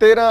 13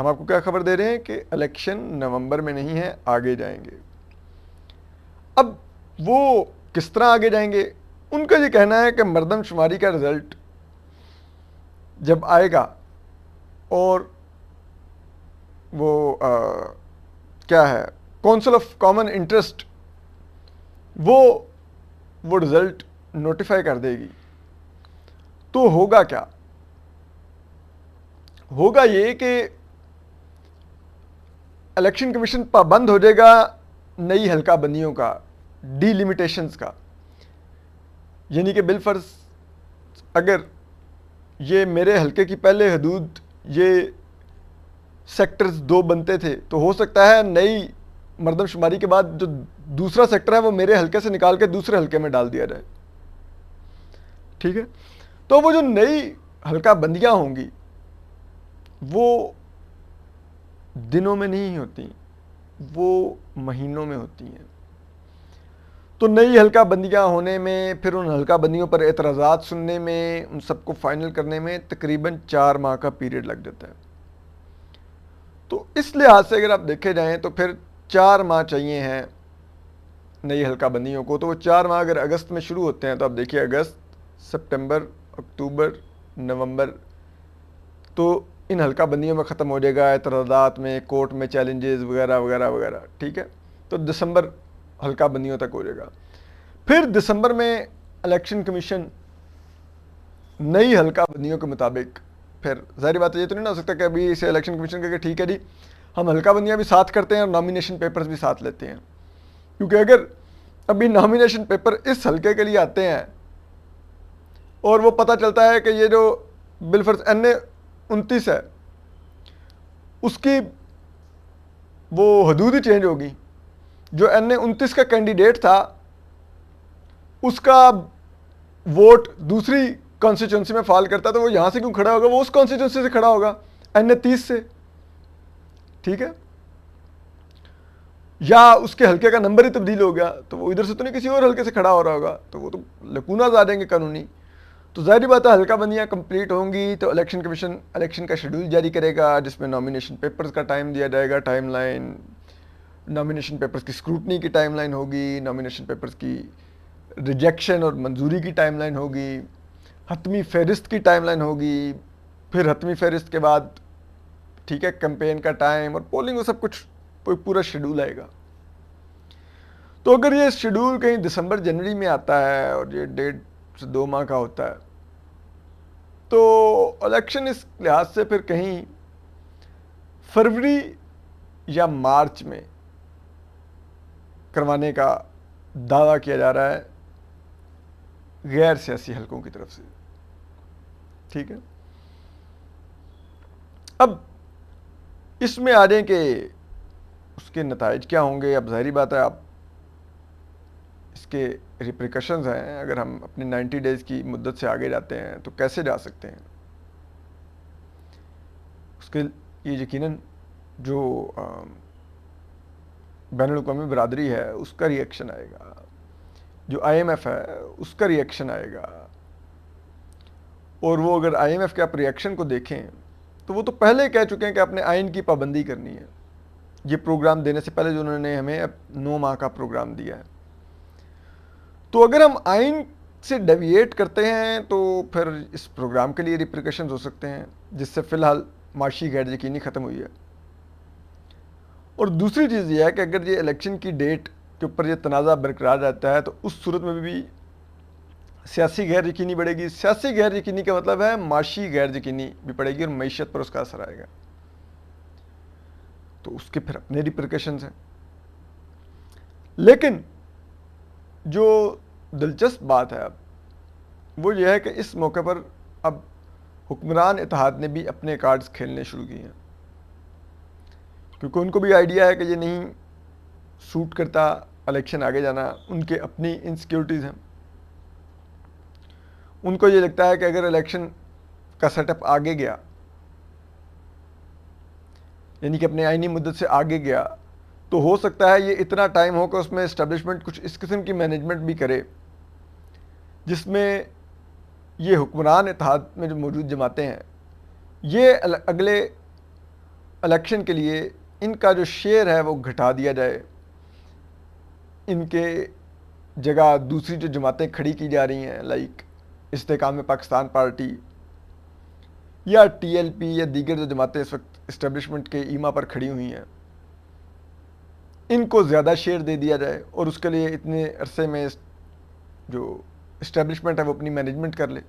ہم آپ کو کیا خبر دے رہے ہیں کہ الیکشن نومبر میں نہیں ہے، آگے جائیں گے۔ اب وہ کس طرح آگے جائیں گے؟ ان کا یہ کہنا ہے کہ مردم شماری کا رزلٹ جب آئے گا اور وہ کیا ہے کونسل آف کامن انٹرسٹ وہ رزلٹ نوٹیفائی کر دے گی، تو ہوگا کیا؟ ہوگا یہ کہ الیکشن کمیشن پابند ہو جائے گا نئی حلقہ بندیوں کا، ڈی لیمیٹیشنز کا، یعنی کہ بالفرض اگر یہ میرے حلقے کی پہلے حدود یہ سیکٹرز 2 بنتے تھے، تو ہو سکتا ہے نئی مردم شماری کے بعد جو دوسرا سیکٹر ہے وہ میرے حلقے سے نکال کے دوسرے حلقے میں ڈال دیا جائے، ٹھیک ہے؟ تو وہ جو نئی حلقہ بندیاں ہوں گی وہ دنوں میں نہیں ہوتی، وہ مہینوں میں ہوتی ہیں۔ تو نئی حلقہ بندیاں ہونے میں، پھر ان حلقہ بندیوں پر اعتراضات سننے میں، ان سب کو فائنل کرنے میں تقریباً 4 ماہ کا پیریڈ لگ جاتا ہے۔ تو اس لحاظ سے اگر آپ دیکھے جائیں تو پھر 4 ماہ چاہیے ہیں نئی حلقہ بندیوں کو۔ تو وہ 4 ماہ اگر اگست میں شروع ہوتے ہیں تو آپ دیکھیے اگست، سپٹمبر، اکتوبر، نومبر، تو ان حلقہ بندیوں میں ختم ہو جائے گا، اعتراضات میں، کورٹ میں چیلنجز وغیرہ وغیرہ وغیرہ، ٹھیک ہے؟ تو دسمبر حلقہ بندیوں تک ہو جائے گا۔ پھر دسمبر میں الیکشن کمیشن نئی حلقہ بندیوں کے مطابق، پھر ظاہری بات یہ تو نہیں نہ ہو سکتا کہ ابھی اسے الیکشن کمیشن کہ ٹھیک ہے جی ہم حلقہ بندیاں بھی ساتھ کرتے ہیں اور نامینیشن پیپرز بھی ساتھ لیتے ہیں، کیونکہ اگر ابھی نامینیشن پیپر اس حلقے کے لیے آتے ہیں اور وہ پتہ چلتا ہے کہ یہ جو بالفرض NA-29 ہے اس کی وہ حدود ہی چینج ہوگی، جو NA-29 کا کینڈیڈیٹ تھا اس کا ووٹ دوسری کانسٹیچوئنسی میں فال کرتا تو وہ یہاں سے کیوں کھڑا ہوگا؟ وہ اس کانسٹیچوئنسی سے کھڑا ہوگا NA-30 سے، ٹھیک ہے؟ یا اس کے حلقے کا نمبر ہی تبدیل ہو گیا تو وہ ادھر سے تو نہیں کسی اور حلقے سے کھڑا ہو رہا ہوگا، تو وہ تو لکوناز آ جائیں گے قانونی۔ تو ظاہری بات ہے حلقہ بندیاں کمپلیٹ ہوں گی تو الیکشن کمیشن الیکشن کا شیڈول جاری کرے گا جس میں نامینیشن پیپرز کا ٹائم دیا جائے گا، ٹائم لائن، نامینیشن پیپرز کی اسکروٹنی کی ٹائم لائن ہوگی، نامینیشن پیپرز کی ریجیکشن اور منظوری کی ٹائم لائن ہوگی، حتمی فہرست کی ٹائم لائن ہوگی، پھر حتمی فہرست کے بعد ٹھیک ہے کیمپین کا ٹائم اور پولنگ وہ سب کچھ پورا شیڈول آئے گا۔ تو اگر یہ شیڈول کہیں دسمبر جنوری میں آتا ہے اور یہ 1.5 سے 2 ماہ کا ہوتا ہے تو الیکشن اس لحاظ سے پھر کہیں فروری یا مارچ میں کروانے کا دعویٰ کیا جا رہا ہے غیر سیاسی حلقوں کی طرف سے، ٹھیک ہے؟ اب اس میں آ جائیں کہ اس کے نتائج کیا ہوں گے۔ اب ظاہری بات ہے آپ اس کے ریپریکشنز ہیں، اگر ہم اپنے 90 ڈیز کی مدت سے آگے جاتے ہیں تو کیسے جا سکتے ہیں؟ اس کے یہ یقیناً جو بین الاقوامی برادری ہے اس کا ری ایکشن آئے گا، جو IMF ہے اس کا ری ایکشن آئے گا، اور وہ اگر IMF کے آپ ری ایکشن کو دیکھیں تو وہ تو پہلے کہہ چکے ہیں کہ اپنے آئین کی پابندی کرنی ہے، یہ پروگرام دینے سے پہلے جو انہوں نے ہمیں اب 9 ماہ کا پروگرام دیا ہے۔ تو اگر ہم آئین سے ڈیویٹ کرتے ہیں تو پھر اس پروگرام کے لیے ریپریکشنز ہو سکتے ہیں، جس سے فی الحال معاشی غیر یقینی ختم ہوئی ہے۔ اور دوسری چیز یہ ہے کہ اگر یہ الیکشن کی ڈیٹ کے اوپر یہ تنازع برقرار رہتا ہے تو اس صورت میں بھی سیاسی غیر یقینی بڑھے گی۔ سیاسی غیر یقینی کا مطلب ہے معاشی غیر یقینی بھی پڑے گی اور معیشت پر اس کا اثر آئے گا، تو اس کے پھر اپنے ریپریکشنز ہیں۔ لیکن جو دلچسپ بات ہے اب وہ یہ ہے کہ اس موقع پر اب حکمران اتحاد نے بھی اپنے کارڈز کھیلنے شروع کیے ہیں، کیونکہ ان کو بھی آئیڈیا ہے کہ یہ نہیں سوٹ کرتا الیکشن آگے جانا، ان کے اپنی انسیکیورٹیز ہیں۔ ان کو یہ لگتا ہے کہ اگر الیکشن کا سیٹ اپ آگے گیا، یعنی کہ اپنے آئینی مدت سے آگے گیا، تو ہو سکتا ہے یہ اتنا ٹائم ہو کہ اس میں اسٹیبلشمنٹ کچھ اس قسم کی مینجمنٹ بھی کرے جس میں یہ حکمران اتحاد میں جو موجود جماعتیں ہیں یہ اگلے الیکشن کے لیے ان کا جو شیئر ہے وہ گھٹا دیا جائے، ان کے جگہ دوسری جو جماعتیں کھڑی کی جا رہی ہیں لائک استحکام پاکستان پارٹی یا ٹی ایل پی یا دیگر جو جماعتیں اس وقت اسٹیبلشمنٹ کے ایما پر کھڑی ہوئی ہیں، ان کو زیادہ شیئر دے دیا جائے اور اس کے لیے اتنے عرصے میں جو اسٹیبلشمنٹ ہے وہ اپنی مینجمنٹ کر لے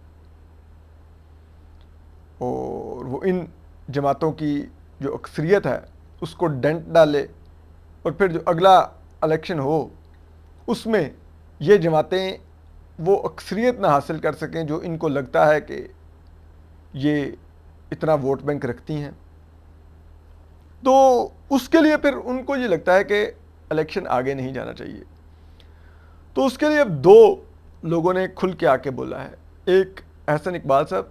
اور وہ ان جماعتوں کی جو اکثریت ہے اس کو ڈنٹ ڈالے، اور پھر جو اگلا الیکشن ہو اس میں یہ جماعتیں وہ اکثریت نہ حاصل کر سکیں جو ان کو لگتا ہے کہ یہ اتنا ووٹ بینک رکھتی ہیں، تو اس کے لیے پھر ان کو یہ لگتا ہے کہ الیکشن آگے نہیں جانا چاہیے۔ تو اس کے لیے اب دو لوگوں نے کھل کے آ کے بولا ہے، ایک احسن اقبال صاحب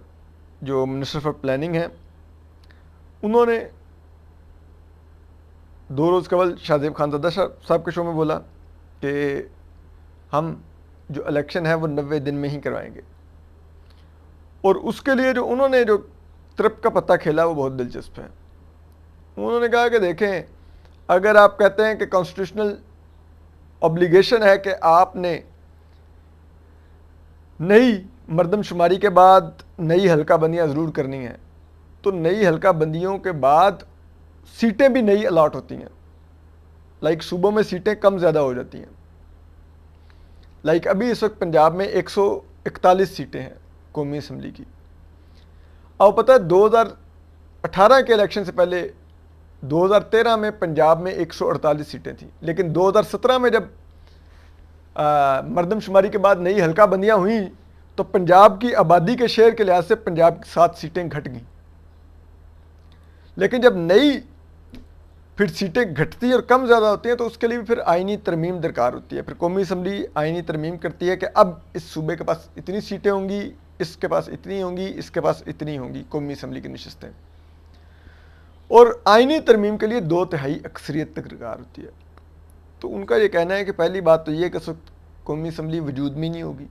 جو منسٹر فار پلاننگ ہیں، انہوں نے 2 روز قبل شاہ زیب خانزادہ صاحب کے شو میں بولا کہ ہم جو الیکشن ہے وہ 90 دن میں ہی کروائیں گے، اور اس کے لیے جو انہوں نے جو ترپ کا پتہ کھیلا وہ بہت دلچسپ ہے۔ انہوں نے کہا کہ دیکھیں، اگر آپ کہتے ہیں کہ کانسٹیٹیوشنل اوبلیگیشن ہے کہ آپ نے نئی مردم شماری کے بعد نئی حلقہ بندیاں ضرور کرنی ہیں، تو نئی حلقہ بندیوں کے بعد سیٹیں بھی نئی الاٹ ہوتی ہیں، لائک صوبوں میں سیٹیں کم زیادہ ہو جاتی ہیں، لائک ابھی اس وقت پنجاب میں 141 سیٹیں ہیں قومی اسمبلی کی۔ اب پتہ ہے 2018 کے الیکشن سے پہلے 2013 میں پنجاب میں 148 سیٹیں تھیں، لیکن 2017 میں جب مردم شماری کے بعد نئی حلقہ بندیاں ہوئیں تو پنجاب کی آبادی کے شیئر کے لحاظ سے پنجاب کی 7 سیٹیں گھٹ گئیں، لیکن جب نئی پھر سیٹیں گھٹتی اور کم زیادہ ہوتی ہیں تو اس کے لیے بھی پھر آئینی ترمیم درکار ہوتی ہے، پھر قومی اسمبلی آئینی ترمیم کرتی ہے کہ اب اس صوبے کے پاس اتنی سیٹیں ہوں گی، اس کے پاس اتنی ہوں گی، اس کے پاس اتنی ہوں گی قومی اسمبلی کی نشستیں، اور آئینی ترمیم کے لیے 2/3 اکثریت درکار ہوتی ہے۔ تو ان کا یہ کہنا ہے کہ پہلی بات تو یہ کہ اس وقت قومی اسمبلی وجود میں نہیں ہوگی،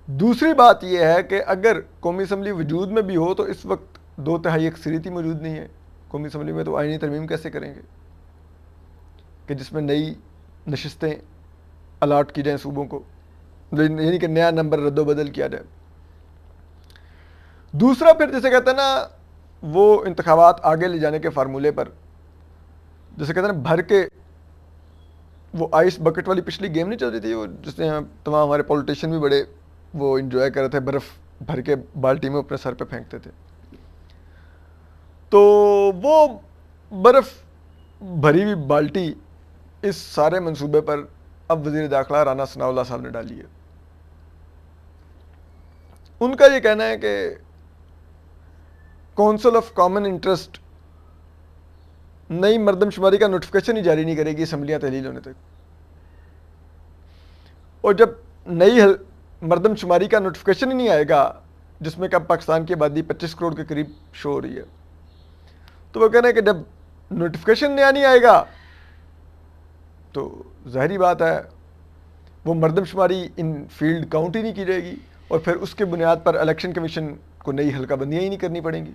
دوسری بات یہ ہے کہ اگر قومی اسمبلی وجود میں بھی ہو تو اس وقت 2/3 اکثریت ہی موجود نہیں ہے قومی اسمبلی میں، تو آئینی ترمیم کیسے کریں گے کہ جس میں نئی نشستیں الاٹ کی جائیں صوبوں کو، یعنی کہ نیا نمبر رد و بدل کیا جائے۔ دوسرا پھر جیسے کہتے ہیں نا وہ انتخابات آگے لے جانے کے فارمولے پر، جیسے کہتے ہیں نا بھر کے وہ آئس بکٹ والی پچھلی گیم نہیں چل رہی تھی وہ جس میں تمام ہمارے پولیٹیشین بھی بڑے وہ انجوائے کر رہے تھے، برف بھر کے بالٹی میں اپنے سر پہ پھینکتے تھے، تو وہ برف بھری ہوئی بالٹی اس سارے منصوبے پر اب وزیر داخلہ رانا ثناءاللہ صاحب نے ڈالی ہے۔ ان کا یہ کہنا ہے کہ کونسل آف کامن انٹرسٹ نئی مردم شماری کا نوٹیفکیشن ہی جاری نہیں کرے گی اسمبلیاں تحلیل ہونے تک، اور جب نئی مردم شماری کا نوٹیفکیشن ہی نہیں آئے گا جس میں کہ اب پاکستان کی آبادی 25 کروڑ کے قریب شو ہو رہی ہے، تو وہ کہہ رہے ہیں کہ جب نوٹیفکیشن نیا نہیں آئے گا تو ظاہری بات ہے وہ مردم شماری ان فیلڈ کاؤنٹ ہی نہیں کی جائے گی، اور پھر اس کے بنیاد پر الیکشن کمیشن کو نئی حلقہ بندیاں ہی نہیں کرنی پڑیں گی۔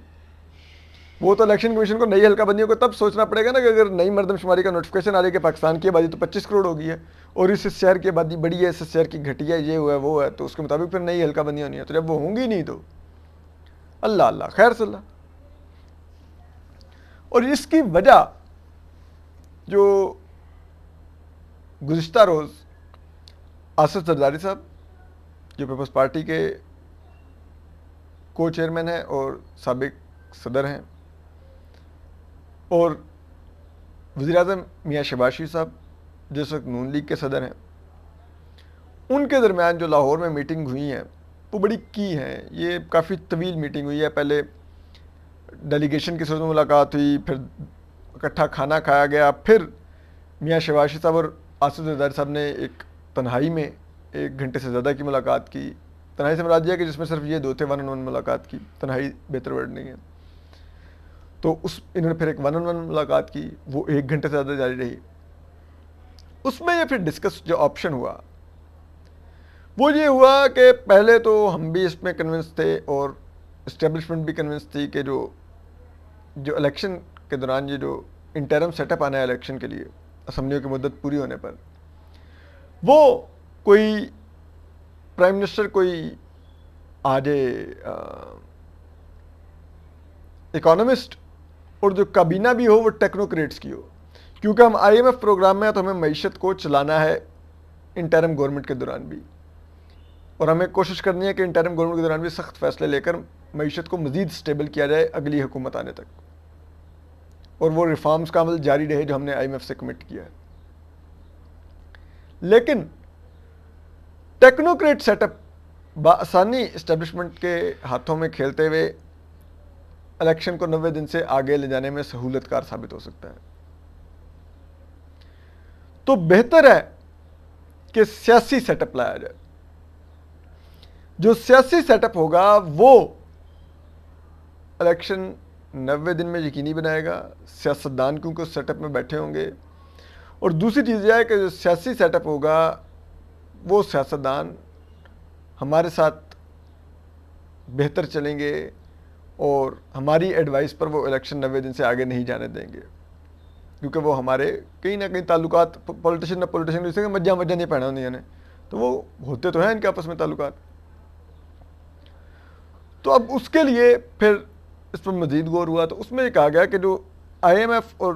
وہ تو الیکشن کمیشن کو نئی حلقہ بندیوں کو تب سوچنا پڑے گا نا کہ اگر نئی مردم شماری کا نوٹیفکیشن آ رہا ہے کہ پاکستان کی آبادی تو 25 کروڑ ہو گئی ہے اور اس شہر کی آبادی بڑی ہے، اس شہر کی گھٹی ہے، یہ ہوا ہے وہ ہے، تو اس کے مطابق پھر نئی حلقہ بندیاں ہونی ہے، تو جب وہ ہوں گی نہیں تو اللہ اللہ خیر صلی اللہ۔ اور اس کی وجہ جو گزشتہ روز آصف زرداری صاحب جو پیپلز پارٹی کے کو چیئرمین ہیں اور سابق صدر ہیں، اور وزیر اعظم میاں شہباز شریف صاحب جس وقت نون لیگ کے صدر ہیں، ان کے درمیان جو لاہور میں میٹنگ ہوئی ہیں وہ بڑی کی ہیں، یہ کافی طویل میٹنگ ہوئی ہے، پہلے ڈیلیگیشن کی صورت میں ملاقات ہوئی، پھر اکٹھا کھانا کھایا گیا، پھر میاں شہباز شریف صاحب اور آصف زرداری صاحب نے ایک تنہائی میں 1 گھنٹے سے زیادہ کی ملاقات کی، تنہائی سے مراد یہ ہے کہ جس میں صرف یہ 2 تھے 1 on 1 ملاقات کی، تنہائی بہتر ورڈ نہیں ہے، تو انہوں نے پھر ایک 1 on 1 ملاقات کی، وہ 1 گھنٹے سے زیادہ جاری رہی۔ اس میں یہ پھر ڈسکس جو آپشن ہوا وہ یہ ہوا کہ پہلے تو ہم بھی اس میں کنونس تھے اور اسٹیبلشمنٹ بھی کنونس تھی کہ جو جو الیکشن کے دوران یہ جو انٹرم سیٹ اپ آنا ہے الیکشن کے لیے اسمبلیوں کی مدت پوری ہونے پر، وہ کوئی پرائم منسٹر کوئی آ جائے اکانومسٹ اور جو کابینہ بھی ہو وہ ٹیکنوکریٹس کی ہو، کیونکہ ہم آئی ایم ایف پروگرام میں ہیں تو ہمیں معیشت کو چلانا ہے انٹرم گورنمنٹ کے دوران بھی، اور ہمیں کوشش کرنی ہے کہ انٹرم گورنمنٹ کے دوران بھی سخت فیصلے لے کر معیشت کو مزید سٹیبل کیا جائے اگلی حکومت آنے تک، اور وہ ریفارمز کا عمل جاری رہے جو ہم نے آئی ایم ایف سے کمٹ کیا ہے۔ لیکن ٹیکنوکریٹ سیٹ اپ بآسانی اسٹیبلشمنٹ کے ہاتھوں میں کھیلتے ہوئے الیکشن کو 90 دن سے آگے لے جانے میں سہولت کار ثابت ہو سکتا ہے۔ تو بہتر ہے کہ سیاسی سیٹ اپ لایا جائے۔ جو سیاسی سیٹ اپ ہوگا وہ الیکشن 90 دن میں یقینی بنائے گا، سیاستدان کیونکہ اس سیٹ اپ میں بیٹھے ہوں گے، اور دوسری چیز یہ ہے کہ جو سیاسی سیٹ اپ ہوگا وہ سیاستدان ہمارے ساتھ بہتر چلیں گے اور ہماری ایڈوائس پر وہ الیکشن 90 دن سے آگے نہیں جانے دیں گے، کیونکہ وہ ہمارے کہیں نہ کہیں تعلقات پولیٹیشین جیسے کہ مجھا نہیں پہنا ہونے نے، تو وہ ہوتے تو ہیں ان کے آپس میں تعلقات۔ تو اب اس کے لیے پھر اس پر مزید غور ہوا تو اس میں یہ کہا گیا کہ جو آئی ایم ایف اور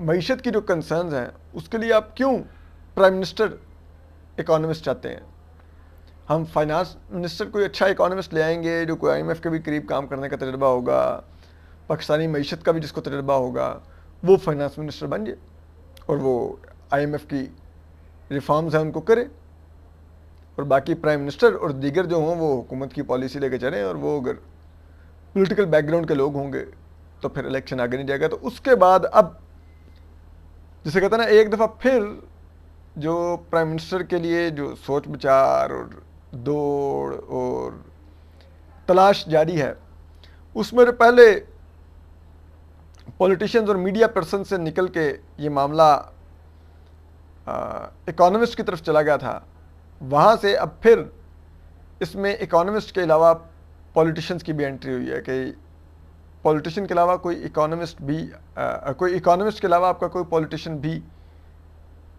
معیشت کی جو کنسرنز ہیں اس کے لیے آپ کیوں پرائم منسٹر اکانومسٹ چاہتے ہیں؟ ہم فائنانس منسٹر کوئی اچھا اکانومسٹ لے آئیں گے جو کوئی آئی ایم ایف کے بھی قریب کام کرنے کا تجربہ ہوگا، پاکستانی معیشت کا بھی جس کو تجربہ ہوگا وہ فائنانس منسٹر بن جائے اور وہ آئی ایم ایف کی ریفارمز ہیں ان کو کرے، اور باقی پرائم منسٹر اور دیگر جو ہوں وہ حکومت کی پالیسی لے کے چلیں، اور وہ اگر پولیٹیکل بیک گراؤنڈ کے لوگ ہوں گے تو پھر الیکشن آگے نہیں جائے گا۔ تو اس کے بعد اب جسے کہتے ہیں نا ایک دفعہ پھر جو پرائم منسٹر کے لیے جو سوچ بچار اور دوڑ اور تلاش جاری ہے، اس میں پہلے پولیٹیشنز اور میڈیا پرسن سے نکل کے یہ معاملہ اکانومسٹ کی طرف چلا گیا تھا، وہاں سے اب پھر اس میں اکانومسٹ کے علاوہ پولیٹیشنز کی بھی انٹری ہوئی ہے کہ پولیٹیشین کے علاوہ کوئی اکانومسٹ بھی کوئی اکانومسٹ کے علاوہ آپ کا کوئی پولیٹیشین بھی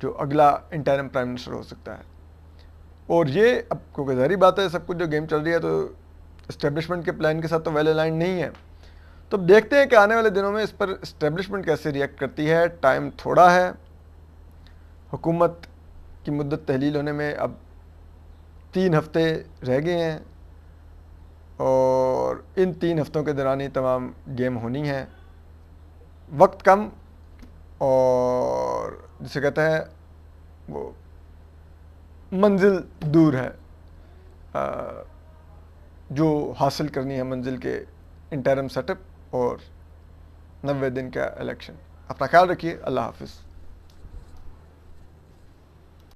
جو اگلا انٹرم پرائم منسٹر ہو سکتا ہے۔ اور یہ اب کیونکہ ظاہری بات ہے سب کچھ جو گیم چل رہی ہے تو اسٹیبلشمنٹ کے پلان کے ساتھ تو ویل الائنڈ نہیں ہے، تو اب دیکھتے ہیں کہ آنے والے دنوں میں اس پر اسٹیبلشمنٹ کیسے ریئیکٹ کرتی ہے۔ ٹائم تھوڑا ہے، حکومت کی مدت تحلیل ہونے میں اب 3 ہفتے رہ گئے ہیں، اور ان 3 ہفتوں کے دوران ہی تمام گیم ہونی ہے، وقت کم اور جسے کہتے ہیں وہ منزل دور ہے، جو حاصل کرنی ہے منزل کے انٹرم سیٹ اپ اور 90 دن کا الیکشن۔ اپنا خیال رکھیے، اللہ حافظ۔